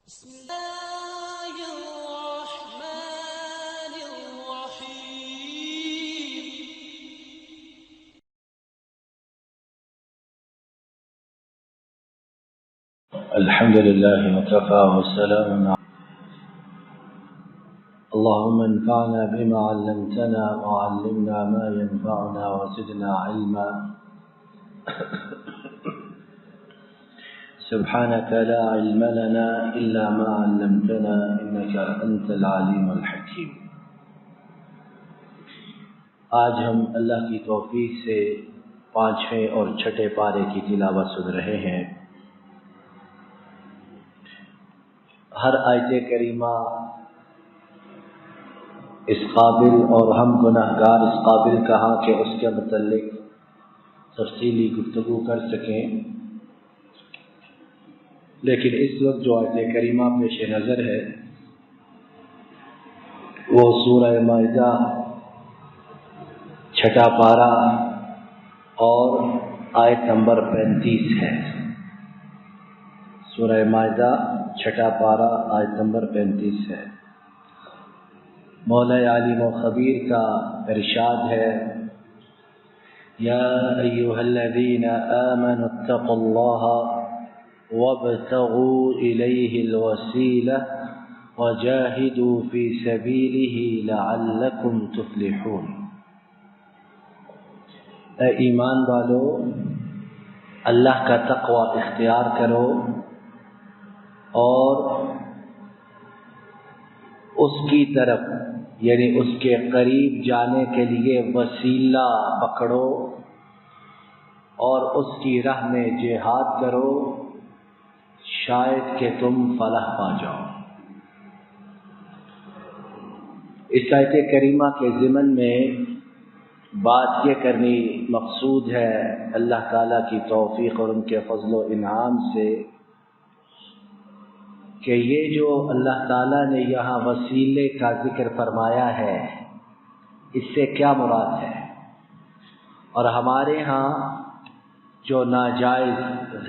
بسم الله الرحمن الرحيم. الحمد لله وكفى وسلام اللهم انفعنا بما علمتنا وعلمنا ما ينفعنا وزدنا علما. سبحانك لا علم لنا إلا ما علمتنا إنك أنت العليم الحكيم. آج ہم اللہ کی توفیق سے 5ویں اور 6 پارے کی تلاوت سن رہے ہیں. ہر آیت کریمہ اس قابل اور ہم گناہگار اس قابل کہا کہ اس کے متعلق تفصیلی گفتگو کر سکیں، لیکن اس وقت جو آیت کریمہ پیش نظر ہے وہ سورہ مائدہ 6 پارہ اور آیت نمبر 35 ہے. سورہ مائدہ 6 پارہ آیت نمبر 35 ہے. مولا عالم و خبیر کا ارشاد ہے: یا ایھا الذین آمنوا اتقوا اللہ وابتغوا الیہ الوسیلہ وجاہدوا فی سبیلہ لعلکم تفلحون. اے ایمان والو، اللہ کا تقوی اختیار کرو اور اس کی طرف یعنی اس کے قریب جانے کے لیے وسیلہ پکڑو اور اس کی راہ میں جہاد کرو، شاید کہ تم فلاح پا جاؤ. اس آیت کریمہ کے ضمن میں بات یہ کرنی مقصود ہے اللہ تعالیٰ کی توفیق اور ان کے فضل و انعام سے کہ یہ جو اللہ تعالیٰ نے یہاں وسیلے کا ذکر فرمایا ہے اس سے کیا مراد ہے، اور ہمارے ہاں جو ناجائز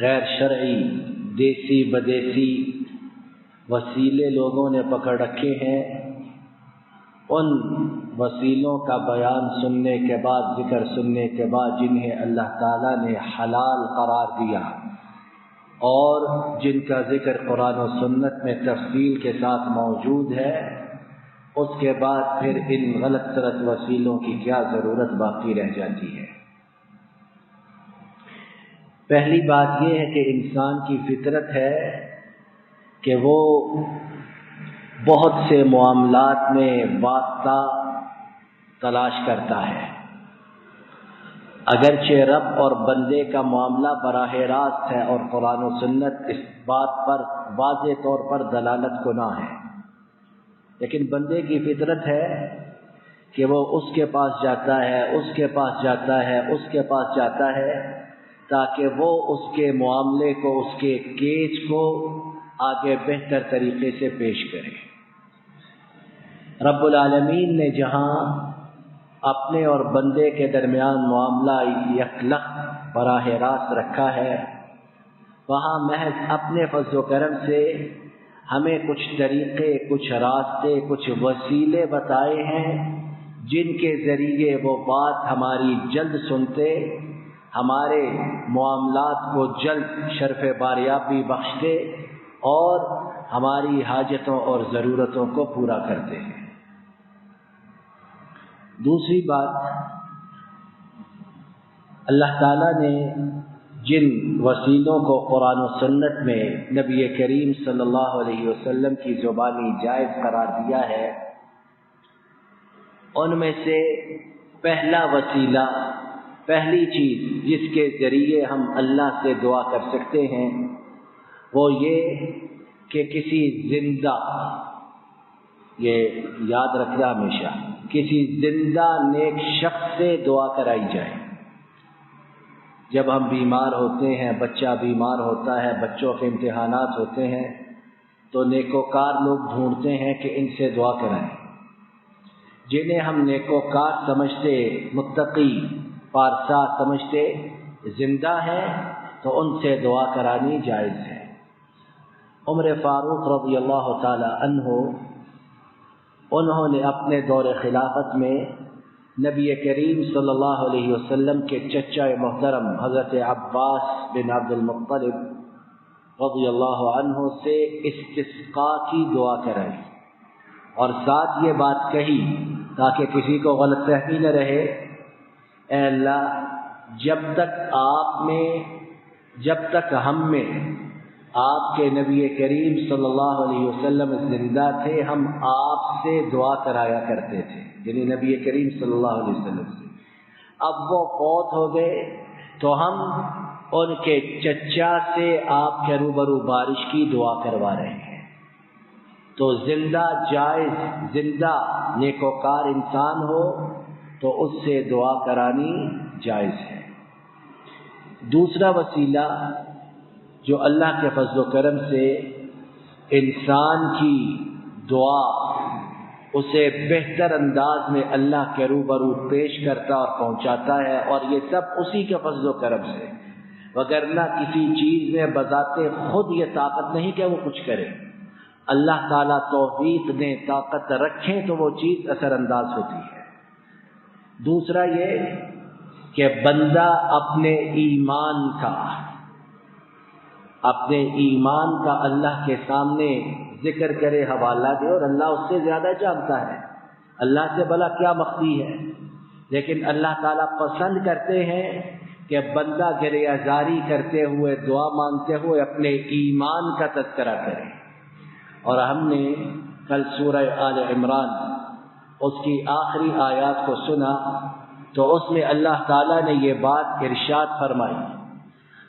غیر شرعی دیسی بدیسی وسیلے لوگوں نے پکڑ رکھے ہیں، ان وسیلوں کا بیان سننے کے بعد، ذکر سننے کے بعد، جنہیں اللہ تعالیٰ نے حلال قرار دیا اور جن کا ذکر قرآن و سنت میں تفصیل کے ساتھ موجود ہے، اس کے بعد پھر ان غلط طرز وسیلوں کی کیا ضرورت باقی رہ جاتی ہے. پہلی بات یہ ہے کہ انسان کی فطرت ہے کہ وہ بہت سے معاملات میں واسطہ تلاش کرتا ہے. اگرچہ رب اور بندے کا معاملہ براہ راست ہے اور قرآن و سنت اس بات پر واضح طور پر دلالت کناں ہے، لیکن بندے کی فطرت ہے کہ وہ اس کے پاس جاتا ہے، اس کے پاس جاتا ہے، اس کے پاس جاتا ہے تاکہ وہ اس کے معاملے کو، اس کے کیس کو آگے بہتر طریقے سے پیش کرے. رب العالمین نے جہاں اپنے اور بندے کے درمیان معاملہ یکلخت براہ راست رکھا ہے، وہاں محض اپنے فضل و کرم سے ہمیں کچھ طریقے، کچھ راستے، کچھ وسیلے بتائے ہیں جن کے ذریعے وہ بات ہماری جلد سنتے، ہمارے معاملات کو جلد شرف باریابی بخشتے اور ہماری حاجتوں اور ضرورتوں کو پورا کرتے ہیں. دوسری بات، اللہ تعالیٰ نے جن وسیلوں کو قرآن و سنت میں نبی کریم صلی اللہ علیہ وسلم کی زبانی جائز قرار دیا ہے، ان میں سے پہلا وسیلہ، پہلی چیز جس کے ذریعے ہم اللہ سے دعا کر سکتے ہیں وہ یہ کہ کسی زندہ، یہ یاد رکھنا ہمیشہ، کسی زندہ نیک شخص سے دعا کرائی جائے. جب ہم بیمار ہوتے ہیں، بچہ بیمار ہوتا ہے، بچوں کے امتحانات ہوتے ہیں، تو نیکوکار لوگ ڈھونڈتے ہیں کہ ان سے دعا کرائیں. جنہیں ہم نیکوکار سمجھتے، متقی، پارسا سمجھتے، زندہ ہیں، تو ان سے دعا کرانی جائز ہے. عمر فاروق رضی اللہ تعالی عنہ انہوں نے اپنے دور خلافت میں نبی کریم صلی اللہ علیہ وسلم کے چچا محترم حضرت عباس بن عبد المطلب رضی اللہ عنہ سے استسقاء کی دعا کرائی، اور ساتھ یہ بات کہی تاکہ کسی کو غلط فہمی نہ رہے، اے اللہ جب تک ہم میں آپ کے نبی کریم صلی اللہ علیہ وسلم زندہ تھے ہم آپ سے دعا کرایا کرتے تھے، یعنی نبی کریم صلی اللہ علیہ وسلم سے۔ اب وہ فوت ہو گئے تو ہم ان کے چچا سے آپ کے روبرو بارش کی دعا کروا رہے ہیں۔ تو زندہ نیکوکار انسان ہو تو اس سے دعا کرانی جائز ہے۔ دوسرا وسیلہ جو اللہ کے فضل و کرم سے انسان کی دعا اسے بہتر انداز میں اللہ کے روبرو پیش کرتا اور پہنچاتا ہے، اور یہ سب اسی کے فضل و کرم سے، وگرنہ کسی چیز میں بذات خود یہ طاقت نہیں کہ وہ کچھ کرے۔ اللہ تعالیٰ توفیق دیں، طاقت رکھیں تو وہ چیز اثر انداز ہوتی ہے۔ دوسرا یہ کہ بندہ اپنے ایمان کا اللہ کے سامنے ذکر کرے، حوالہ دے، اور اللہ اس سے زیادہ جانتا ہے، اللہ سے بھلا کیا مخفی ہے۔ لیکن اللہ تعالیٰ پسند کرتے ہیں کہ بندہ گریہ زاری کرتے ہوئے، دعا مانگتے ہوئے اپنے ایمان کا تذکرہ کرے۔ اور ہم نے کل سورہ آل عمران اس کی آخری آیات کو سنا تو اس میں اللہ تعالیٰ نے یہ بات ارشاد فرمائی،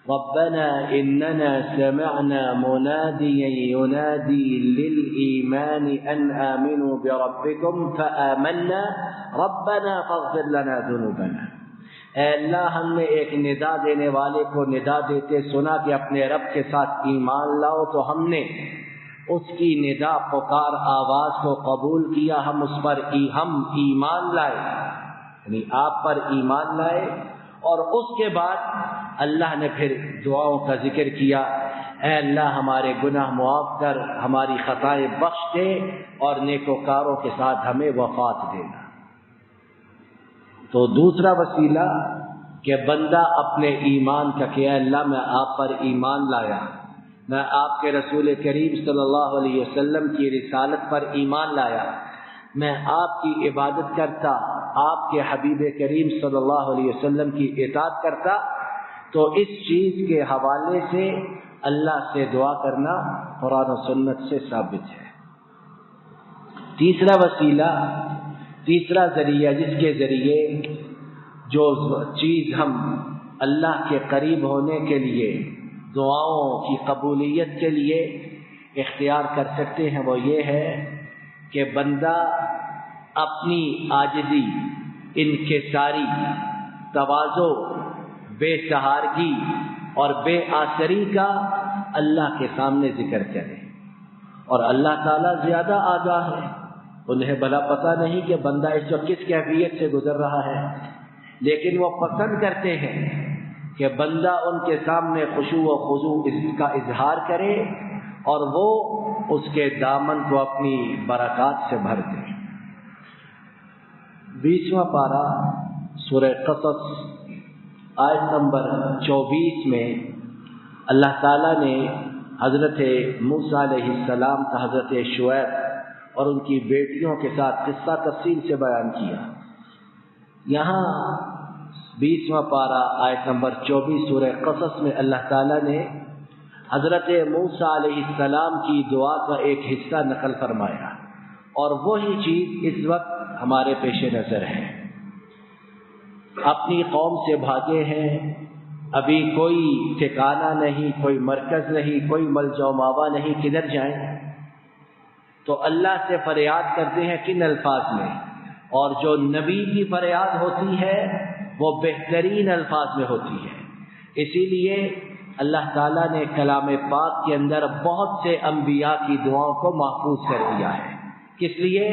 ربنا اننا سمعنا مناديا ينادي للإيمان ان آمنوا بربكم فآمنا ربنا فاغفر لنا ذنوبنا۔ اے اللہ، ہم نے ایک ندا دینے والے کو ندا دیتے سنا کہ اپنے رب کے ساتھ ایمان لاؤ، تو ہم نے اس کی ندا پکار آواز کو قبول کیا، ہم ایمان لائے، یعنی آپ پر ایمان لائے۔ اور اس کے بعد اللہ نے پھر دعاؤں کا ذکر کیا، اے اللہ ہمارے گناہ معاف کر، ہماری خطائیں بخش دے، اور نیکوکاروں کے ساتھ ہمیں وفات دینا۔ تو دوسرا وسیلہ کہ بندہ اپنے ایمان کا کہ اے اللہ میں آپ پر ایمان لایا، میں آپ کے رسول کریم صلی اللہ علیہ وسلم کی رسالت پر ایمان لایا، میں آپ کی عبادت کرتا، آپ کے حبیب کریم صلی اللہ علیہ وسلم کی اطاعت کرتا، تو اس چیز کے حوالے سے اللہ سے دعا کرنا قرآن و سنت سے ثابت ہے۔ تیسرا وسیلہ، تیسرا ذریعہ جس کے ذریعے جو چیز ہم اللہ کے قریب ہونے کے لیے، دعاؤں کی قبولیت کے لیے اختیار کر سکتے ہیں، وہ یہ ہے کہ بندہ اپنی عاجزی، انکساری، تواضع، بے سہارگی اور بے آثری کا اللہ کے سامنے ذکر کرے۔ اور اللہ تعالیٰ زیادہ آگاہ ہے، انہیں بھلا پتہ نہیں کہ بندہ اس وقت کس کیفیت سے گزر رہا ہے، لیکن وہ پسند کرتے ہیں کہ بندہ ان کے سامنے خشوع و خضوع اس کا اظہار کرے، اور وہ اس کے دامن کو اپنی برکات سے بھر دے۔ 20واں پارہ سورہ قصص آیت نمبر 24 میں اللہ تعالیٰ نے حضرت موسیٰ علیہ السلام کا حضرت شعیب اور ان کی بیٹیوں کے ساتھ قصہ تفصیل سے بیان کیا۔ یہاں 20واں پارہ آیت نمبر 24 سورہ قصص میں اللہ تعالیٰ نے حضرت موسیٰ علیہ السلام کی دعا کا ایک حصہ نقل فرمایا، اور وہی چیز اس وقت ہمارے پیش نظر ہے۔ اپنی قوم سے بھاگے ہیں، ابھی کوئی ٹھکانہ نہیں، کوئی مرکز نہیں، کوئی ملجا و ماوا نہیں، کدھر جائیں؟ تو اللہ سے فریاد کرتے ہیں کن الفاظ میں؟ اور جو نبی کی فریاد ہوتی ہے وہ بہترین الفاظ میں ہوتی ہے۔ اسی لیے اللہ تعالیٰ نے کلام پاک کے اندر بہت سے انبیاء کی دعاؤں کو محفوظ کر دیا ہے، کس لیے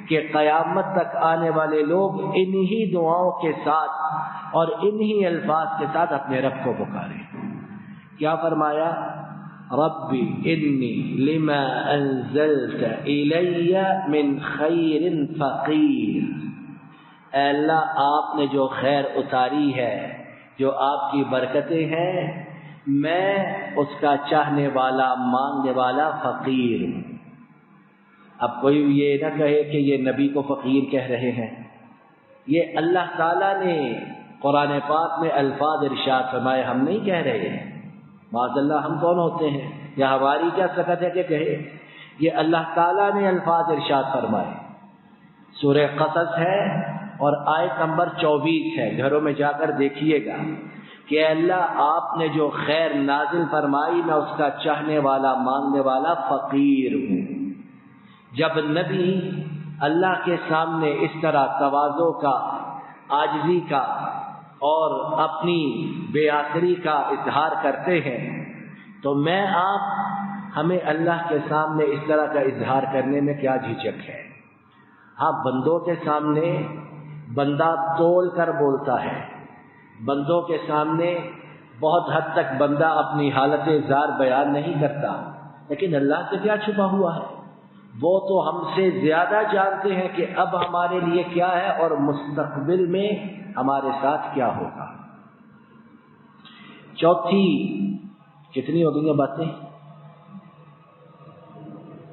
کہ قیامت تک آنے والے لوگ انہی دعاؤں کے ساتھ اور انہی الفاظ کے ساتھ اپنے رب کو پکاریں۔ کیا فرمایا؟ ربی انی لما انزلت الی من خیر فقیر، اے اللہ آپ نے جو خیر اتاری ہے، جو آپ کی برکتیں ہیں، میں اس کا چاہنے والا، مانگنے والا فقیر ہوں۔ اب کوئی یہ نہ کہے کہ یہ نبی کو فقیر کہہ رہے ہیں، یہ اللہ تعالیٰ نے قرآن پاک میں الفاظ ارشاد فرمائے، ہم نہیں کہہ رہے ہیں۔ معاذ اللہ، ہم کون ہوتے ہیں یا ہماری کیا سکت ہے کہ کہے؟ یہ اللہ تعالیٰ نے الفاظ ارشاد فرمائے۔ سورہ قصص ہے اور آیت نمبر 24 ہے، گھروں میں جا کر دیکھیے گا کہ اے اللہ آپ نے جو خیر نازل فرمائی، میں اس کا چاہنے والا، مانگنے والا فقیر ہوں۔ جب نبی اللہ کے سامنے اس طرح تواضع کا، عاجزی کا اور اپنی بے آخری کا اظہار کرتے ہیں تو میں آپ، ہمیں اللہ کے سامنے اس طرح کا اظہار کرنے میں کیا جھجک ہے؟ ہاں، بندوں کے سامنے بندہ تول کر بولتا ہے، بندوں کے سامنے بہت حد تک بندہ اپنی حالت زار بیان نہیں کرتا، لیکن اللہ سے کیا چھپا ہوا ہے؟ وہ تو ہم سے زیادہ جانتے ہیں کہ اب ہمارے لیے کیا ہے اور مستقبل میں ہمارے ساتھ کیا ہوگا۔ چوتھی کتنی ہو گئی ہیں باتیں؟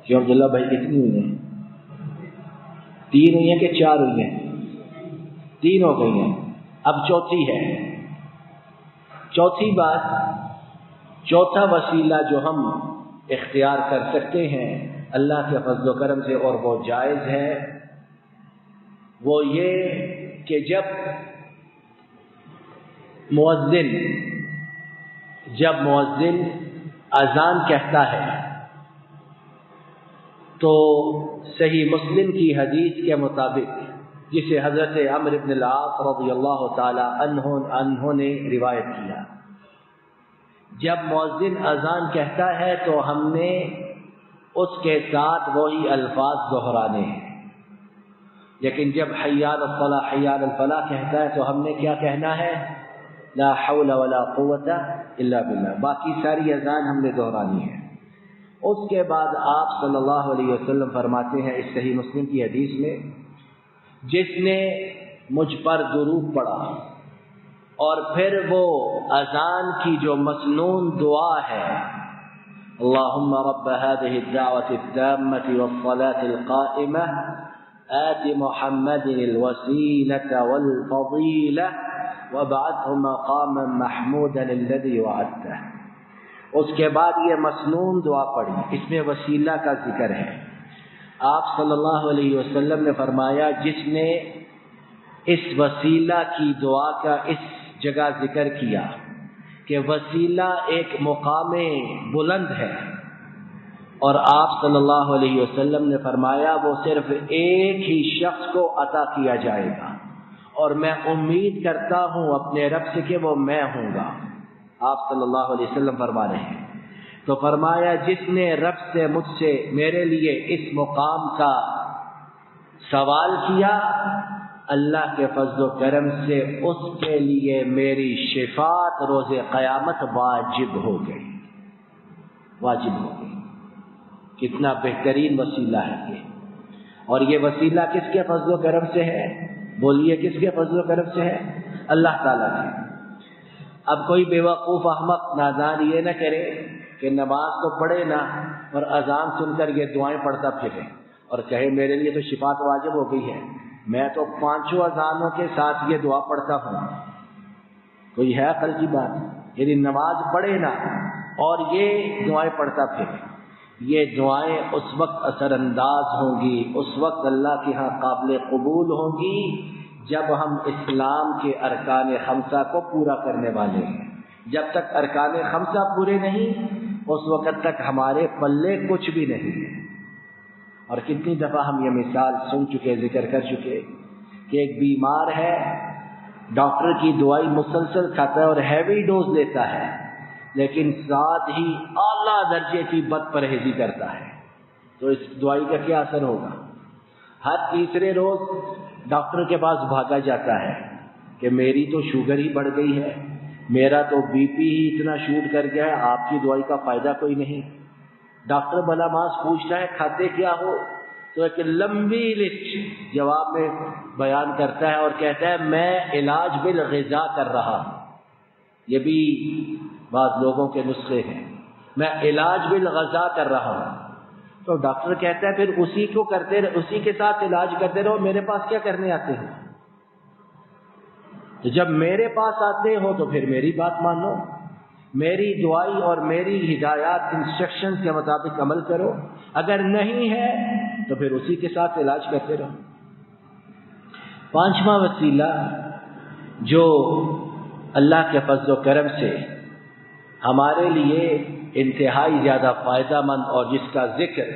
کیوں عبداللہ بھائی کتنی ہوئی ہیں؟ 3 ہوئی ہیں کہ 4 ہوئی ہیں؟ 3 ہو گئی ہیں، اب چوتھی ہے۔ چوتھی بات، چوتھا وسیلہ جو ہم اختیار کر سکتے ہیں اللہ کے فضل و کرم سے، اور وہ جائز ہے، وہ یہ کہ جب مؤذن اذان کہتا ہے تو صحیح مسلم کی حدیث کے مطابق، جسے حضرت عمرو بن العاص رضی اللہ تعالی عنہ نے روایت کیا، جب مؤذن اذان کہتا ہے تو ہم نے اس کے ساتھ وہی الفاظ دہرانے ہیں، لیکن جب حی علی الصلاۃ حی علی الفلاح کہتا ہے تو ہم نے کیا کہنا ہے؟ لا حول ولا قوت الا باللہ، باقی ساری اذان ہم نے دہرانی ہے۔ اس کے بعد آپ صلی اللہ علیہ وسلم فرماتے ہیں اس صحیح مسلم کی حدیث میں، جس نے مجھ پر درود پڑھا اور پھر وہ اذان کی جو مسنون دعا ہے، اللهم رب هذه الدعوة التامة والصلاة القائمة آت محمد الوسيلة والفضيلة وابعثه مقاما محمودا الذي وعدته، اس کے بعد یہ مسنون دعا پڑھی، اس میں وسیلہ کا ذکر ہے۔ آپ صلی اللہ علیہ وسلم نے فرمایا جس نے اس وسیلہ کی دعا کا اس جگہ ذکر کیا کہ وسیلہ ایک مقام بلند ہے، اور آپ صلی اللہ علیہ وسلم نے فرمایا وہ صرف ایک ہی شخص کو عطا کیا جائے گا، اور میں امید کرتا ہوں اپنے رب سے کہ وہ میں ہوں گا۔ آپ صلی اللہ علیہ وسلم فرما رہے ہیں، تو فرمایا جس نے رب سے مجھ سے میرے لیے اس مقام کا سوال کیا، اللہ کے فضل و کرم سے اس کے لیے میری شفاعت روز قیامت واجب ہو گئی، واجب ہو گئی۔ کتنا بہترین وسیلہ ہے یہ، اور یہ وسیلہ کس کے فضل و کرم سے ہے؟ بولیے کس کے فضل و کرم سے ہے؟ اللہ تعالیٰ کے۔ اب کوئی بیوقوف احمق نادان یہ نہ کرے کہ نماز تو پڑھے نا اور اذان سن کر یہ دعائیں پڑھتا پھرے اور کہے میرے لیے تو شفاعت واجب ہو گئی ہے، میں تو 5 اذانوں کے ساتھ یہ دعا پڑھتا ہوں۔ کوئی ہے عقل کی بات؟ یعنی نماز پڑھے نا اور یہ دعائیں پڑھتا پھرے، یہ دعائیں اس وقت اثر انداز ہوں گی، اس وقت اللہ کے ہاں قابل قبول ہوں گی جب ہم اسلام کے ارکان خمسہ کو پورا کرنے والے ہیں۔ جب تک ارکان خمسہ پورے نہیں، اس وقت تک ہمارے پلے کچھ بھی نہیں ہے۔ اور کتنی دفعہ ہم یہ مثال سن چکے، ذکر کر چکے کہ ایک بیمار ہے، ڈاکٹر کی دوائی مسلسل کھاتا ہے اور ہیوی ڈوز لیتا ہے، لیکن ساتھ ہی اعلیٰ درجے کی بد پرہیزی کرتا ہے، تو اس دوائی کا کیا اثر ہوگا؟ ہر تیسرے روز ڈاکٹر کے پاس بھاگا جاتا ہے کہ میری تو شوگر ہی بڑھ گئی ہے، میرا تو بی پی ہی اتنا شوٹ کر گیا ہے، آپ کی دوائی کا فائدہ کوئی نہیں۔ ڈاکٹر بلا ماس پوچھتا ہے کھاتے کیا ہو، تو ایک لمبی لسٹ جواب میں بیان کرتا ہے اور کہتا ہے میں علاج بالغذا کر رہا ہوں۔ یہ بھی بعض لوگوں کے نسخے ہیں، میں علاج بالغذا کر رہا ہوں۔ تو ڈاکٹر کہتا ہے پھر اسی کو کرتے رہو، اسی کے ساتھ علاج کرتے رہو، میرے پاس کیا کرنے آتے ہیں؟ تو جب میرے پاس آتے ہو تو پھر میری بات مانو، میری دعائی اور میری ہدایات انسٹرکشن کے مطابق عمل کرو، اگر نہیں ہے تو پھر اسی کے ساتھ علاج کرتے رہو۔ پانچواں وسیلہ جو اللہ کے فضل و کرم سے ہمارے لیے انتہائی زیادہ فائدہ مند اور جس کا ذکر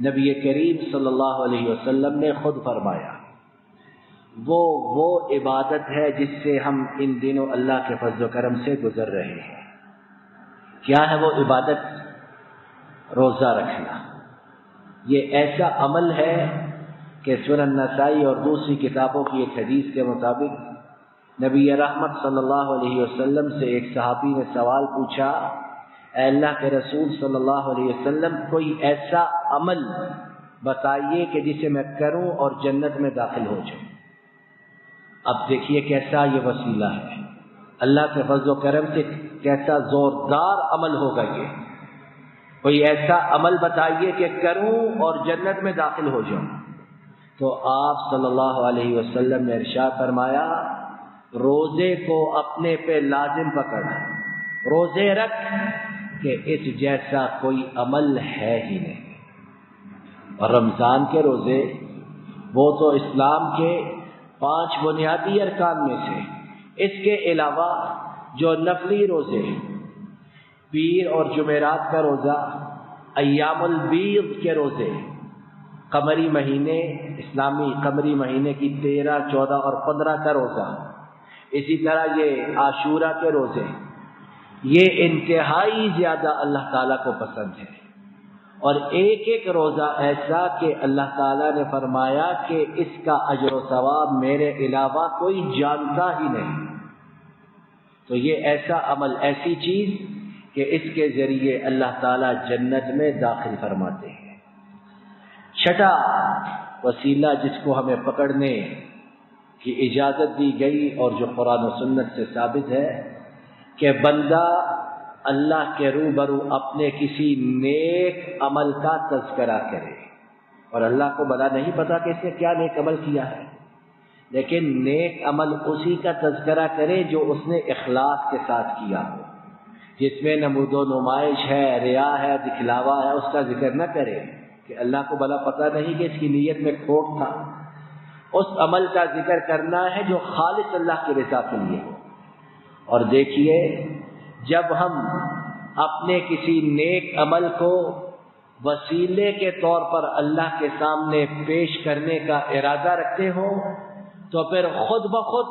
نبی کریم صلی اللہ علیہ وسلم نے خود فرمایا، وہ عبادت ہے جس سے ہم ان دنوں اللہ کے فضل و کرم سے گزر رہے ہیں۔ کیا ہے وہ عبادت؟ روزہ رکھنا۔ یہ ایسا عمل ہے کہ سنن نسائی اور دوسری کتابوں کی ایک حدیث کے مطابق نبی رحمت صلی اللہ علیہ وسلم سے ایک صحابی نے سوال پوچھا، اے اللہ کے رسول صلی اللہ علیہ وسلم، کوئی ایسا عمل بتائیے کہ جسے میں کروں اور جنت میں داخل ہو جاؤں۔ اب دیکھیے کیسا یہ وسیلہ ہے، اللہ کے فضل و کرم سے کیسا زوردار عمل ہوگا یہ۔ کوئی ایسا عمل بتائیے کہ کروں اور جنت میں داخل ہو جاؤں۔ تو آپ صلی اللہ علیہ وسلم نے ارشاد فرمایا، روزے کو اپنے پہ لازم پکڑ، روزے رکھ کہ اس جیسا کوئی عمل ہے ہی نہیں۔ اور رمضان کے روزے وہ تو اسلام کے 5 بنیادی ارکان میں سے، اس کے علاوہ جو نفلی روزے، پیر اور جمعرات کا روزہ، ایام البیض کے روزے، قمری مہینے، اسلامی قمری مہینے کی 13، 14 اور 15 کا روزہ، اسی طرح یہ عاشورہ کے روزے، یہ انتہائی زیادہ اللہ تعالیٰ کو پسند ہے۔ اور ایک ایک روزہ ایسا کہ اللہ تعالیٰ نے فرمایا کہ اس کا اجر و ثواب میرے علاوہ کوئی جانتا ہی نہیں۔ تو یہ ایسا عمل، ایسی چیز کہ اس کے ذریعے اللہ تعالیٰ جنت میں داخل فرماتے ہیں۔ چھٹا وسیلہ جس کو ہمیں پکڑنے کی اجازت دی گئی اور جو قرآن و سنت سے ثابت ہے کہ بندہ اللہ کے روبرو اپنے کسی نیک عمل کا تذکرہ کرے، اور اللہ کو بلا نہیں پتا کہ اس نے کیا نیک عمل کیا ہے، لیکن نیک عمل اسی کا تذکرہ کرے جو اس نے اخلاص کے ساتھ کیا ہو، جس میں نمود و نمائش ہے، ریا ہے، دکھلاوا ہے، اس کا ذکر نہ کرے کہ اللہ کو بلا پتا نہیں کہ اس کی نیت میں کھوٹ تھا۔ اس عمل کا ذکر کرنا ہے جو خالص اللہ کی رضا کے لیے ہو۔ اور دیکھیے، جب ہم اپنے کسی نیک عمل کو وسیلے کے طور پر اللہ کے سامنے پیش کرنے کا ارادہ رکھتے ہو تو پھر خود بخود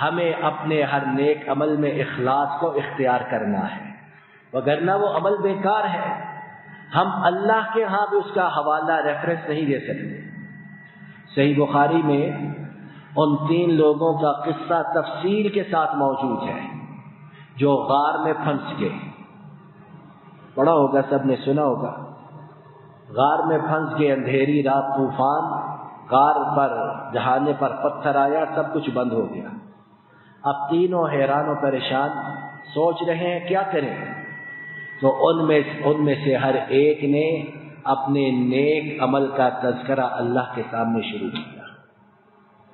ہمیں اپنے ہر نیک عمل میں اخلاص کو اختیار کرنا ہے، وگرنہ وہ عمل بیکار ہے۔ ہم اللہ کے ہاں بھی اس کا حوالہ ریفرنس نہیں دے سکتے۔ صحیح بخاری میں ان 3 لوگوں کا قصہ تفصیل کے ساتھ موجود ہے جو غار میں پھنس گئے، پڑھا ہوگا، سب نے سنا ہوگا۔ غار میں پھنس گئے، اندھیری رات، طوفان، غار پر جہانے پر پتھر آیا، سب کچھ بند ہو گیا۔ اب تینوں حیران و پریشان سوچ رہے ہیں کیا کریں۔ تو ان میں سے ہر ایک نے اپنے نیک عمل کا تذکرہ اللہ کے سامنے شروع کیا۔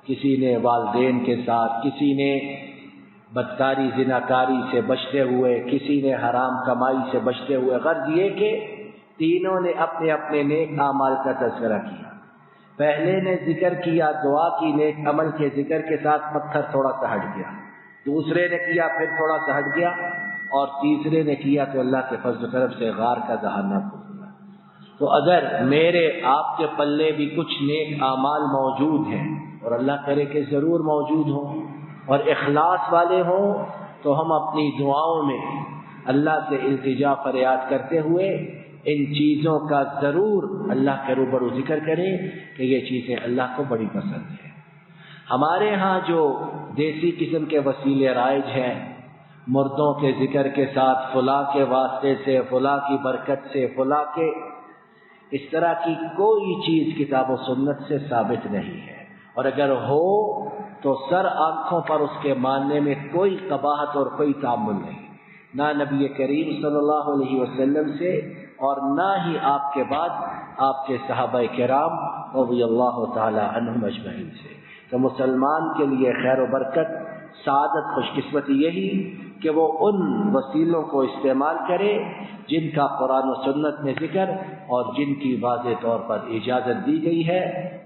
کسی نے والدین کے ساتھ، کسی نے بدکاری زناکاری سے بچتے ہوئے، کسی نے حرام کمائی سے بچتے ہوئے۔ غرض یہ کہ تینوں نے اپنے اپنے نیک اعمال کا تذکرہ کیا۔ پہلے نے ذکر کیا، دعا کی نیک عمل کے ذکر کے ساتھ پتھر تھوڑا سا ہٹ گیا، دوسرے نے کیا پھر تھوڑا سا ہٹ گیا، اور تیسرے نے کیا تو اللہ کے فضل و کرم سے غار کا دہانہ کھل گیا۔ تو اگر میرے آپ کے پلے بھی کچھ نیک اعمال موجود ہیں، اور اللہ کرے کہ ضرور موجود ہوں اور اخلاص والے ہوں، تو ہم اپنی دعاؤں میں اللہ سے التجا فریاد کرتے ہوئے ان چیزوں کا ضرور اللہ کے روبرو ذکر کریں کہ یہ چیزیں اللہ کو بڑی پسند ہیں۔ ہمارے ہاں جو دیسی قسم کے وسیلے رائج ہیں مردوں کے ذکر کے ساتھ فلاں کے واسطے سے، فلاں کی برکت سے، فلاں کے، اس طرح کی کوئی چیز کتاب و سنت سے ثابت نہیں ہے، اور اگر ہو تو سر آنکھوں پر اس کے ماننے میں کوئی قباحت اور کوئی تعامل نہیں، نہ نبی کریم صلی اللہ علیہ وسلم سے اور نہ ہی آپ کے بعد آپ کے صحابہ کرام رضی اللہ تعالی عنہم اجمعین سے۔ تو مسلمان کے لیے خیر و برکت، سعادت، خوش قسمتی یہی کہ وہ ان وسیلوں کو استعمال کرے جن کا قرآن و سنت میں ذکر اور جن کی واضح طور پر اجازت دی گئی ہے۔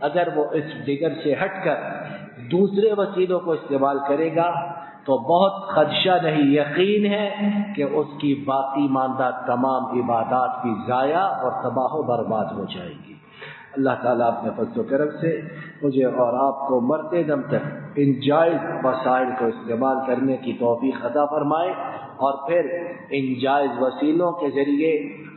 اگر وہ اس ذکر سے ہٹ کر دوسرے وسیلوں کو استعمال کرے گا تو بہت خدشہ نہیں، یقین ہے کہ اس کی باقی ماندہ تمام عبادات بھی ضائع اور تباہ و برباد ہو جائیں گی۔ اللہ تعالیٰ اپنے فضل و کرم سے مجھے اور آپ کو مرتے دم تک ان جائز وسائل کو استعمال کرنے کی توفیق عطا فرمائے، اور پھر ان جائز وسیلوں کے ذریعے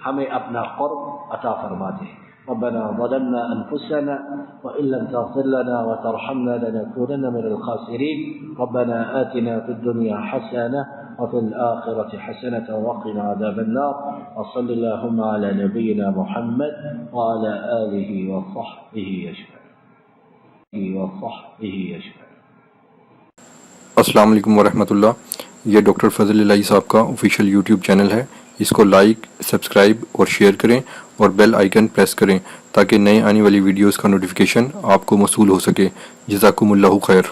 ہمیں اپنا قرب عطا فرما دے۔ ربنا ظلمنا أنفسنا وإن لم تغفر لنا وترحمنا لنكونن من الخاسرين ربنا آتنا في الدنيا حسنة وفي الآخرة حسنة وقنا عذاب النار وصل اللهم على نبينا محمد وعلى آله وصحبه أجمعين۔ السلام علیکم ورحمۃ اللہ۔ یہ ڈاکٹر فضل الہی صاحب کا آفیشیل یوٹیوب چینل ہے، اس کو لائک، سبسکرائب اور شیئر کریں اور بیل آئیکن پریس کریں تاکہ نئے آنے والی ویڈیوز کا نوٹیفیکیشن آپ کو موصول ہو سکے۔ جزاکم اللہ خیر۔